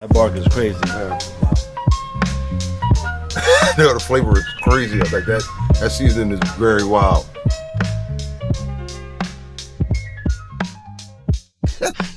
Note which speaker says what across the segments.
Speaker 1: That bark is crazy.
Speaker 2: Yeah. No, the flavor is crazy. Like that seasoning is very wild.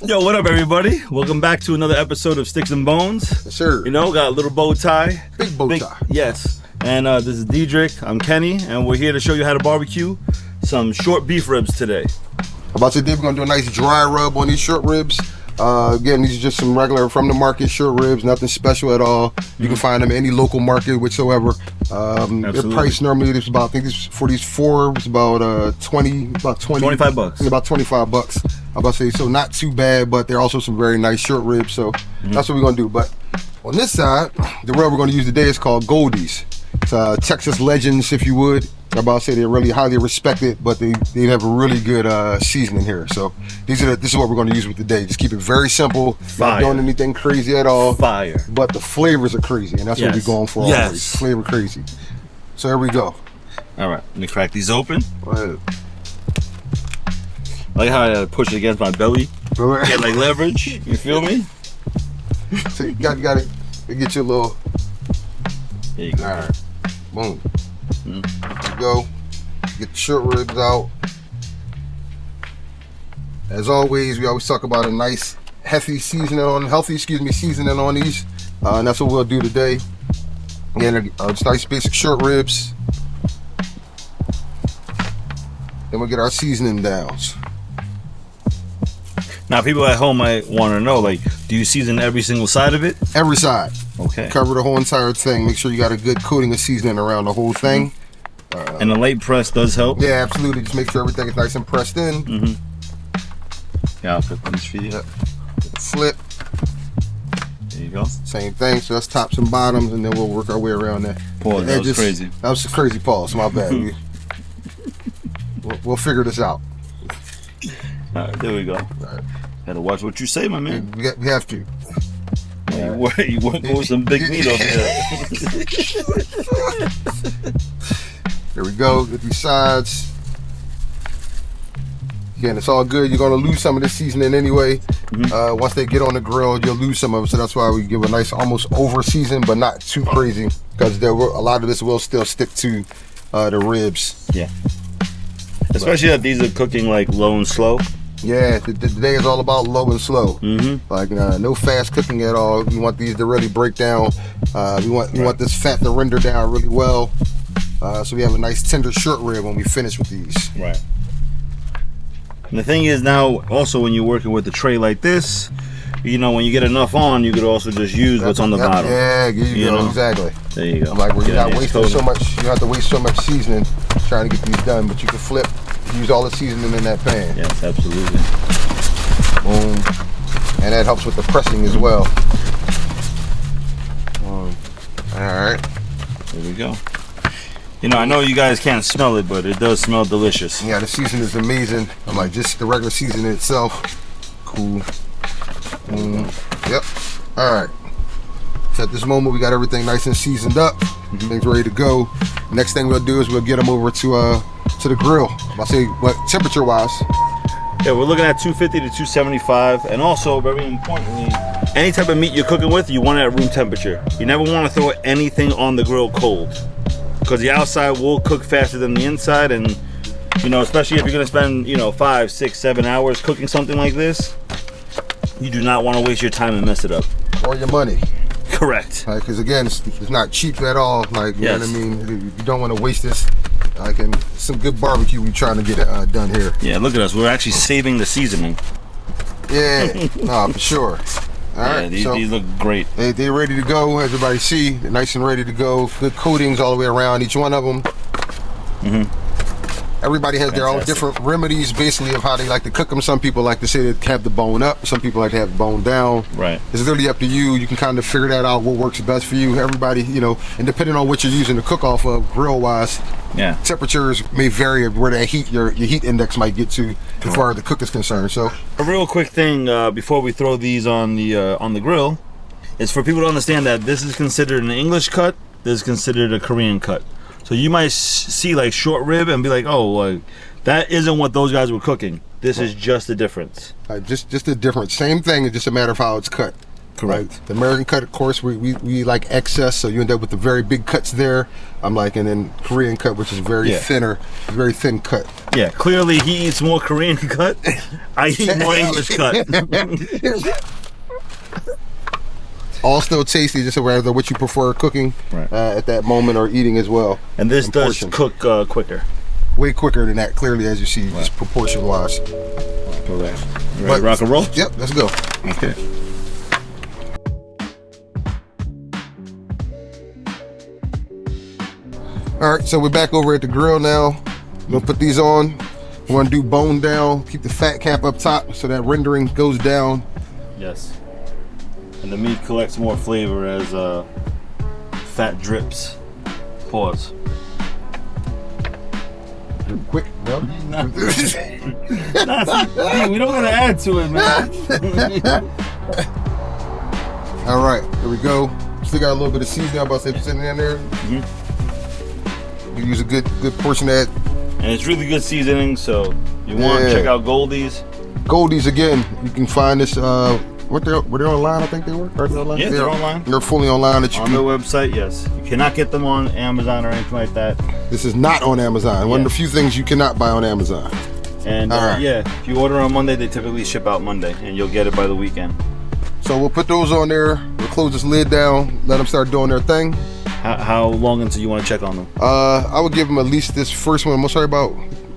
Speaker 1: Yo, what up, everybody? Welcome back to another episode of Sticks and Bones.
Speaker 2: Yes, sir.
Speaker 1: You know, got a little bow tie.
Speaker 2: Big bow tie.
Speaker 1: Yes. And this is Detrick. I'm Kenny, and we're here to show you how to barbecue some short beef ribs today.
Speaker 2: I'm about to say, we're gonna do a nice dry rub on these short ribs. Again, these are just some regular from the market short ribs, nothing special at all. You can find them in any local market whatsoever. Their price normally is about, I think this for these four was about
Speaker 1: 25 bucks.
Speaker 2: About 25 bucks. I'm about to say, so not too bad, but they're also some very nice short ribs. So that's what we're gonna do. But on this side, the rub we're gonna use today is called Goldee's. It's Texas Legends, if you would. I'm about to say they're really highly respected, but they have a really good seasoning here. So this is what we're going to use with today. Just keep it very simple.
Speaker 1: Fire.
Speaker 2: Not doing anything crazy at all.
Speaker 1: Fire.
Speaker 2: But the flavors are crazy, and that's what we're going for always. Flavor crazy. So here we go.
Speaker 1: All right, let me crack these open.
Speaker 2: Go ahead.
Speaker 1: I like how I push it against my belly. Get like leverage. You feel me?
Speaker 2: So you got to get your little.
Speaker 1: There you go.
Speaker 2: All right. Boom. There you go. Get the short ribs out. As always, we always talk about a nice healthy seasoning on these, and that's what we'll do today. Again, just nice basic short ribs. Then we'll get our seasoning downs.
Speaker 1: Now, people at home might want to know, like, do you season every single side of it?
Speaker 2: Every side.
Speaker 1: Okay.
Speaker 2: Cover the whole entire thing. Make sure you got a good coating of seasoning around the whole thing.
Speaker 1: And a light press does help?
Speaker 2: Yeah, absolutely. Just make sure everything is nice and pressed in.
Speaker 1: Yeah, I'll put these for you.
Speaker 2: Flip.
Speaker 1: There you go.
Speaker 2: Same thing. So that's tops and bottoms, and then we'll work our way around that.
Speaker 1: Pause, that was crazy.
Speaker 2: That was a crazy pause. My bad. We'll figure this out.
Speaker 1: All right, there we go.
Speaker 2: All right.
Speaker 1: Gotta watch what you say, my man.
Speaker 2: We have to.
Speaker 1: You work with some big meat over there.
Speaker 2: There we go. Get these sides. Again, it's all good. You're gonna lose some of this seasoning anyway. Once they get on the grill, you'll lose some of it. So that's why we give a nice, almost over season, but not too crazy, because a lot of this will still stick to the ribs.
Speaker 1: Yeah. Especially that these are cooking like low and slow.
Speaker 2: Yeah, today is all about low and slow. Like no fast cooking at all. We want these to really break down. We want this fat to render down really well. So we have a nice tender short rib when we finish with these.
Speaker 1: Right. And the thing is now, also when you're working with a tray like this, you know, when you get enough on, you could also just use what's on the bottom.
Speaker 2: Yeah, you go.
Speaker 1: Know?
Speaker 2: Exactly.
Speaker 1: There you go.
Speaker 2: Like you're not wasting so much. You don't have to waste so much seasoning trying to get these done, but you can flip, use all the seasoning in that pan.
Speaker 1: Yes, absolutely.
Speaker 2: Boom. And that helps with the pressing as well. All right.
Speaker 1: There we go. You know, I know you guys can't smell it, but it does smell delicious.
Speaker 2: Yeah, the seasoning is amazing. I'm like, just the regular seasoning itself. Cool. Yep. All right. So at this moment, we got everything nice and seasoned up. Things ready to go. Next thing we'll do is we'll get them over to the grill. I'll say, what temperature wise?
Speaker 1: Yeah, we're looking at 250 to 275, and also very importantly, any type of meat you're cooking with, you want it at room temperature. You never want to throw anything on the grill cold, because the outside will cook faster than the inside, and you know, especially if you're gonna spend 5, 6, 7 hours cooking something like this, you do not want to waste your time and mess it up.
Speaker 2: Or your money.
Speaker 1: Correct.
Speaker 2: Because again, it's not cheap at all. Like, you know what I mean? You don't want to waste this. Like, in some good barbecue we're trying to get it done here.
Speaker 1: Yeah, look at us. We're actually saving the seasoning.
Speaker 2: Yeah, no, for sure. All right,
Speaker 1: these look great.
Speaker 2: They're ready to go. Everybody see, they're nice and ready to go. Good coatings all the way around each one of them. Everybody has their own different remedies, basically, of how they like to cook them. Some people like to say they have the bone up. Some people like to have the bone down.
Speaker 1: Right.
Speaker 2: It's really up to you. You can kind of figure that out, what works best for you. Everybody, and depending on what you're using to cook off of, grill-wise, temperatures may vary of where that heat, your heat index might get to as far as the cook is concerned. So,
Speaker 1: a real quick thing before we throw these on the grill is for people to understand that this is considered an English cut. This is considered a Korean cut. So you might see like short rib and be like, oh, like that isn't what those guys were cooking. This is just the difference.
Speaker 2: Just the difference. Same thing. It's just a matter of how it's cut.
Speaker 1: Correct.
Speaker 2: Right? The American cut, of course, we like excess, so you end up with the very big cuts there. I'm like, and then Korean cut, which is very thinner, very thin cut.
Speaker 1: Yeah, clearly he eats more Korean cut. I eat more English cut.
Speaker 2: All still tasty, just whether what you prefer cooking at that moment or eating as well.
Speaker 1: And this does cook quicker.
Speaker 2: Way quicker than that, clearly, as you see, just proportion wise.
Speaker 1: Ready to rock and roll?
Speaker 2: Yep, let's go.
Speaker 1: Okay.
Speaker 2: All right, so we're back over at the grill now. I'm gonna put these on. We're gonna do bone down, keep the fat cap up top so that rendering goes down.
Speaker 1: Yes. And the meat collects more flavor as fat drips. Pause.
Speaker 2: Quick, no?
Speaker 1: We don't gotta add to it, man.
Speaker 2: All right, here we go. Still got a little bit of seasoning. I'm about to say sitting in there. You use a good portion of that.
Speaker 1: And it's really good seasoning, so you want to check out Goldee's.
Speaker 2: Goldee's again. You can find this. Were they online? I think they were. Are they online?
Speaker 1: Yeah, they're online.
Speaker 2: They're fully online.
Speaker 1: On their website, yes. You cannot get them on Amazon or anything like that.
Speaker 2: This is not on Amazon. One of the few things you cannot buy on Amazon.
Speaker 1: And if you order on Monday, they typically ship out Monday, and you'll get it by the weekend.
Speaker 2: So we'll put those on there. We'll close this lid down. Let them start doing their thing.
Speaker 1: How long until you want to check on them?
Speaker 2: I would give them at least this first one.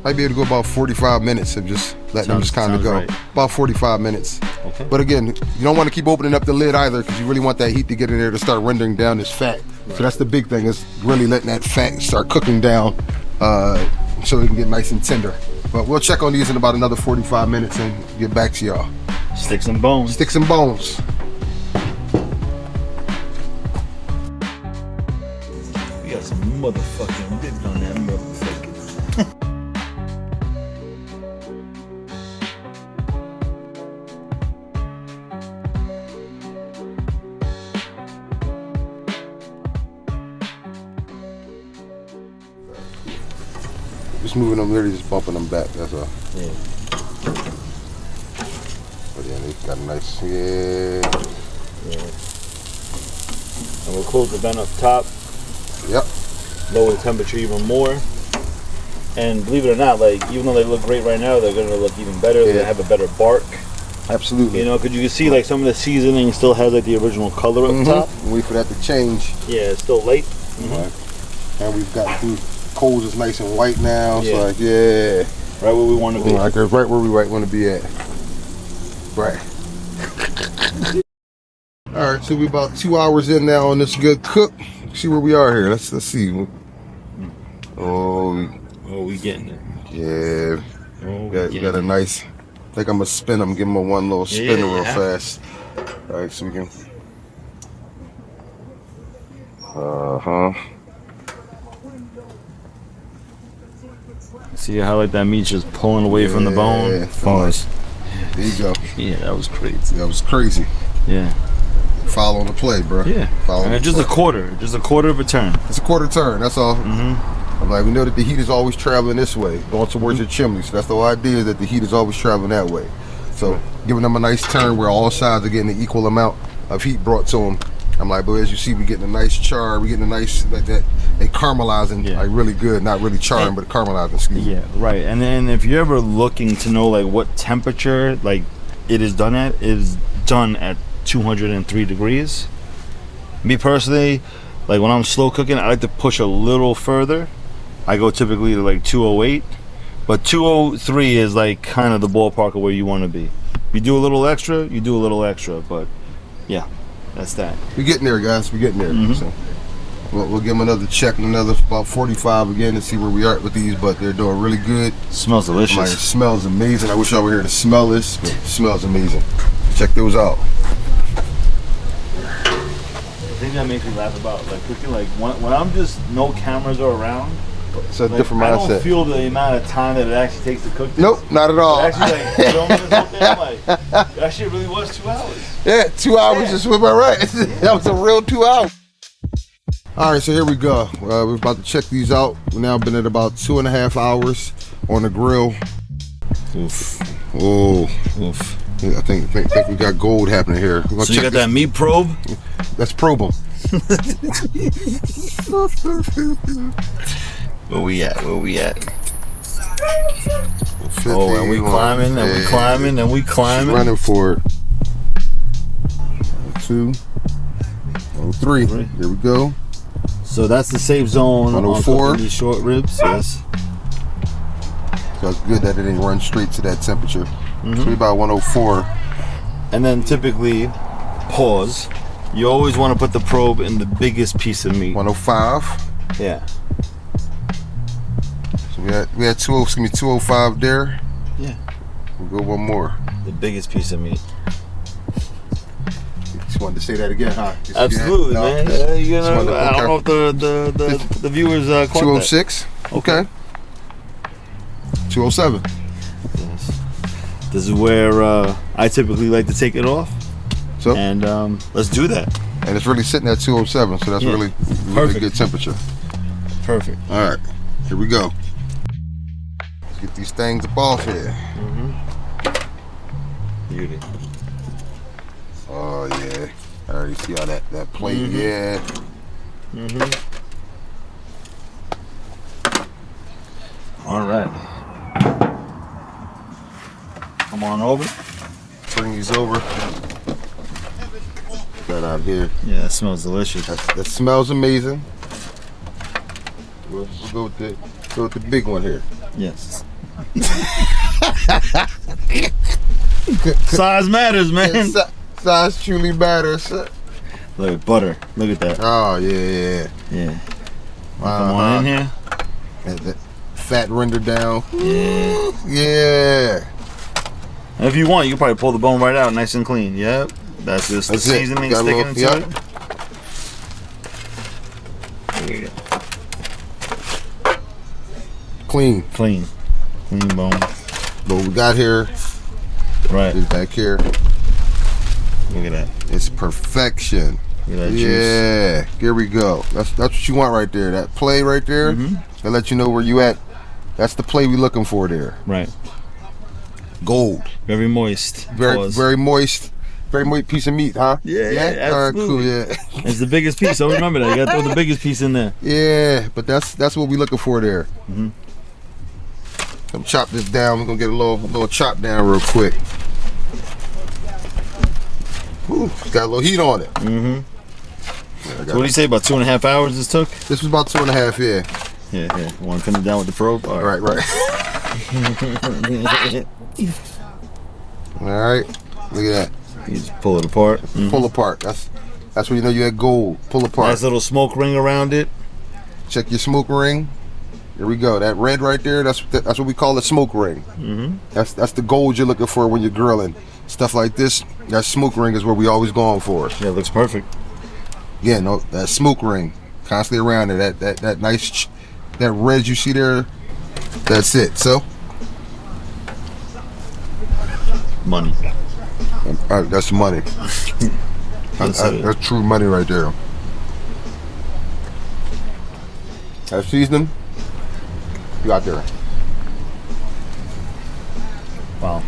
Speaker 2: I'd be able to go about 45 minutes of just letting them just kind of go. Right. About 45 minutes. Okay. But again, you don't want to keep opening up the lid either, because you really want that heat to get in there to start rendering down this fat. Right. So that's the big thing, is really letting that fat start cooking down so it can get nice and tender. But we'll check on these in about another 45 minutes and get back to y'all.
Speaker 1: Sticks and bones.
Speaker 2: Sticks and bones.
Speaker 1: We got some motherfucking dick on that motherfucker.
Speaker 2: Just moving them, literally just bumping them back, that's all.
Speaker 1: Yeah.
Speaker 2: But yeah, they got a nice,
Speaker 1: And we'll close the vent up top.
Speaker 2: Yep.
Speaker 1: Lower the temperature even more. And believe it or not, like, even though they look great right now, they're gonna look even better. They're gonna have a better bark.
Speaker 2: Absolutely.
Speaker 1: You know, because you can see like some of the seasoning still has like the original color up top.
Speaker 2: Wait for that to change.
Speaker 1: Yeah, it's still late.
Speaker 2: Right. And we've got the coals is nice and white now. So like,
Speaker 1: right where we want to be.
Speaker 2: Right where we want to be at. Right. All right, so we're about 2 hours in now on this good cook. See where we are here. Let's see. Oh,
Speaker 1: we getting it.
Speaker 2: Yeah. Got a nice. I think I'm gonna spin them. Give them one little spin real fast. All right, so we can.
Speaker 1: See how like that meat's just pulling away from the bone? Pause.
Speaker 2: There you go.
Speaker 1: Yeah, that was crazy.
Speaker 2: That was crazy.
Speaker 1: Yeah.
Speaker 2: Following the play, bro.
Speaker 1: Yeah. Just a quarter of a turn.
Speaker 2: It's a quarter turn, that's all. I'm like, we know that the heat is always traveling this way, going towards your chimney. So that's the whole idea, is that the heat is always traveling that way. So giving them a nice turn where all sides are getting the equal amount of heat brought to them. I'm like, but as you see, we're getting a nice char. We're getting a nice, like that, they caramelizing, like really good. Not really charring, but caramelizing, excuse me.
Speaker 1: Yeah, right. And then if you're ever looking to know like what temperature like it is done at, it is done at 203 degrees. Me personally, like when I'm slow cooking, I like to push a little further. I go typically to like 208, but 203 is like kind of the ballpark of where you want to be. If you do a little extra, you do a little extra, but yeah, that's that.
Speaker 2: We're getting there, guys. We're getting there. So we'll give them another check, another about 45 again to see where we are with these, but they're doing really good.
Speaker 1: Smells delicious.
Speaker 2: Like, it smells amazing. I wish y'all were here to smell this, but it smells amazing. Check those out.
Speaker 1: The thing that makes me laugh about like cooking, like when I'm just no cameras are around,
Speaker 2: it's a
Speaker 1: like,
Speaker 2: different mindset.
Speaker 1: I don't feel the amount of time that it actually takes to cook this.
Speaker 2: Nope, not at all.
Speaker 1: Actually, like filming this whole thing, I'm like, that shit really was 2 hours.
Speaker 2: Yeah, 2 hours just went by right. That was a real 2 hours. All right, so here we go. We're about to check these out. We've now been at about 2.5 hours on the grill.
Speaker 1: Oof.
Speaker 2: Oh,
Speaker 1: oof.
Speaker 2: Yeah, I think we got gold happening here.
Speaker 1: So you got that meat probe?
Speaker 2: Let's probe them.
Speaker 1: Where we at?
Speaker 2: 50,
Speaker 1: Oh, and we climbing, and we climbing, and we climbing.
Speaker 2: She's running for it. 2, 3. Here we go.
Speaker 1: So that's the safe zone
Speaker 2: 104.
Speaker 1: on these short ribs. Yes.
Speaker 2: So it's good that it didn't run straight to that temperature. So we about 104.
Speaker 1: And then typically, pause. You always want to put the probe in the biggest piece of meat.
Speaker 2: 105.
Speaker 1: Yeah.
Speaker 2: So we had 205 there.
Speaker 1: Yeah.
Speaker 2: We'll go one more.
Speaker 1: The biggest piece of meat.
Speaker 2: Just wanted to say that again, huh?
Speaker 1: Absolutely, man. You know, I don't know if the viewers caught
Speaker 2: 206.
Speaker 1: That.
Speaker 2: Okay. 207.
Speaker 1: Yes. This is where I typically like to take it off.
Speaker 2: So
Speaker 1: and let's do that.
Speaker 2: And it's really sitting at 207, so that's really good temperature.
Speaker 1: Perfect.
Speaker 2: All right, here we go. Let's get these things up off here.
Speaker 1: Beauty.
Speaker 2: Oh yeah, I already see all that plate. Yeah.
Speaker 1: All right. Come on over.
Speaker 2: Bring these over. That out here.
Speaker 1: Yeah, that smells delicious.
Speaker 2: That smells amazing. We'll go with the big one here.
Speaker 1: Yes. Size matters, man.
Speaker 2: Size truly matters.
Speaker 1: Look at butter. Look at that.
Speaker 2: Oh yeah.
Speaker 1: Come on in here.
Speaker 2: That fat rendered down.
Speaker 1: Yeah.
Speaker 2: Yeah.
Speaker 1: And if you want, you can probably pull the bone right out, nice and clean. Yep. That's just the seasoning sticking into it. There you go.
Speaker 2: Clean
Speaker 1: bone.
Speaker 2: What we got here,
Speaker 1: right,
Speaker 2: is back here.
Speaker 1: Look at that.
Speaker 2: It's perfection.
Speaker 1: Look at that
Speaker 2: yeah, juice. Here we go. That's what you want right there. That play right there. That let you know where you at. That's the play we looking for there.
Speaker 1: Right.
Speaker 2: Gold.
Speaker 1: Very moist.
Speaker 2: Very moist. Very moist piece of meat, huh?
Speaker 1: Yeah.
Speaker 2: All right, cool. Yeah.
Speaker 1: It's the biggest piece. So remember that. You got to throw the biggest piece in there.
Speaker 2: Yeah, but that's what we looking for there. Come chop this down. We're gonna get a little chop down real quick. Ooh, got a little heat on it.
Speaker 1: So what do you say, about 2.5 hours this took?
Speaker 2: This was about 2.5, yeah.
Speaker 1: Yeah. You want to finish down with the probe? All right.
Speaker 2: Right. All right. Look at that.
Speaker 1: You just pull it apart.
Speaker 2: Pull apart. That's when you know you had gold. Pull apart.
Speaker 1: Nice little smoke ring around it.
Speaker 2: Check your smoke ring. There we go. That red right there. That's what we call a smoke ring. That's the gold you're looking for when you're grilling. Stuff like this. That smoke ring is what we always going for.
Speaker 1: Yeah, it looks perfect.
Speaker 2: Yeah, no, that smoke ring constantly around it. That nice, that red you see there. That's it. So.
Speaker 1: Money.
Speaker 2: That's money. That's true money right there. That seasoning, you got there.
Speaker 1: Wow.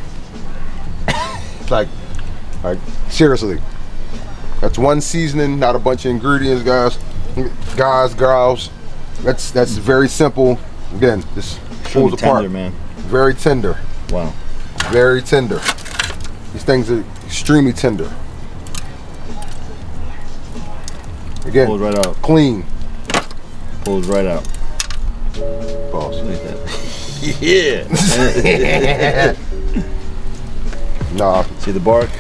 Speaker 2: It's like seriously. That's one seasoning, not a bunch of ingredients, girls. That's very simple. Again, this pulls apart.
Speaker 1: Tender, man.
Speaker 2: Very tender.
Speaker 1: Wow.
Speaker 2: Very tender. These things are extremely tender. Again,
Speaker 1: pulls right out.
Speaker 2: Clean.
Speaker 1: Pulls right out.
Speaker 2: Boss.
Speaker 1: Look at that. Yeah.
Speaker 2: Nah.
Speaker 1: See the bark?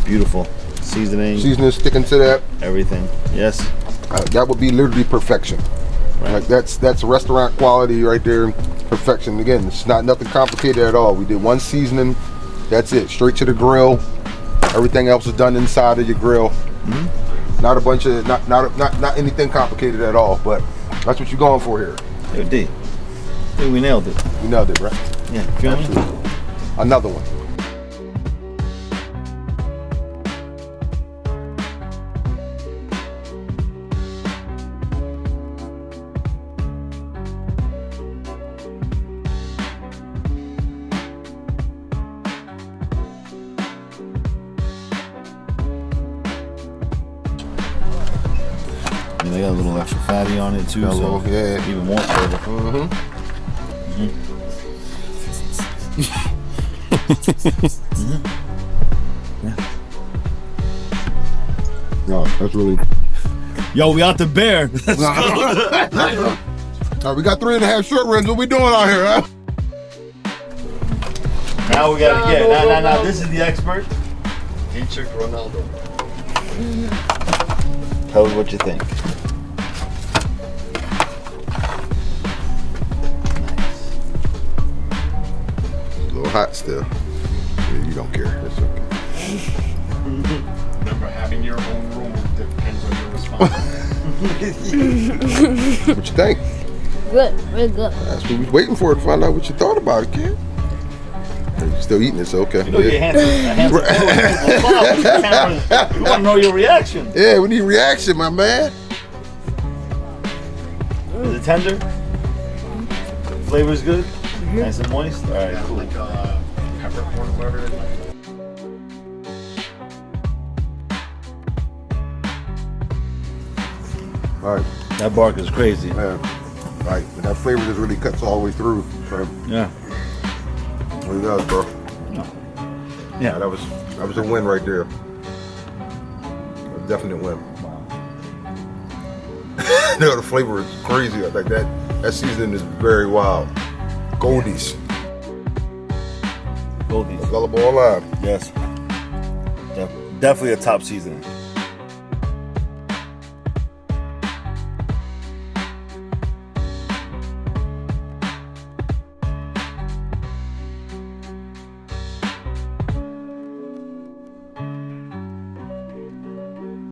Speaker 1: Beautiful. Seasoning.
Speaker 2: Seasoning sticking to that.
Speaker 1: Everything. Yes.
Speaker 2: That would be literally perfection. Right. Like that's restaurant quality right there. Perfection. Again, it's not nothing complicated at all. We did one seasoning. That's it. Straight to the grill. Everything else is done inside of your grill. Not a bunch of not anything complicated at all. But that's what you're going for here.
Speaker 1: It did. Hey, we nailed it.
Speaker 2: We nailed it, right?
Speaker 1: Yeah. Feel me?
Speaker 2: Another one.
Speaker 1: they got a little extra fatty on it too,
Speaker 2: Got a
Speaker 1: so
Speaker 2: little, yeah.
Speaker 1: even more flavor.
Speaker 2: No, that's really.
Speaker 1: Yo, we out the bear.
Speaker 2: All right, we got 3.5 short ribs. What we doing out here, huh?
Speaker 1: Now we gotta get. Now, this is the expert.
Speaker 3: Detrick Ronaldo.
Speaker 1: Tell us what you think.
Speaker 2: A little hot still. Yeah, you don't care. That's okay.
Speaker 3: Remember, having your own room depends on your response.
Speaker 2: What you think?
Speaker 4: Good, really good.
Speaker 2: That's what we was waiting for to find out what you thought about it, kid. You're still eating it, so okay.
Speaker 1: You know your hands we want to know your reaction.
Speaker 2: Yeah, we need reaction, my man.
Speaker 1: Is it tender? Flavor's good? Nice and moist? All right, cool.
Speaker 3: Like peppercorn butter.
Speaker 2: All right,
Speaker 1: That bark is crazy.
Speaker 2: man. Right, and that flavor just really cuts all the way through. So,
Speaker 1: Yeah.
Speaker 2: what it does, bro.
Speaker 1: Yeah.
Speaker 2: That was a win right there. A definite win. No, the flavor is crazy. Like that seasoning is very wild. Goldee's.
Speaker 1: Goldee.
Speaker 2: Available online.
Speaker 1: Yes. Definitely a top seasoning.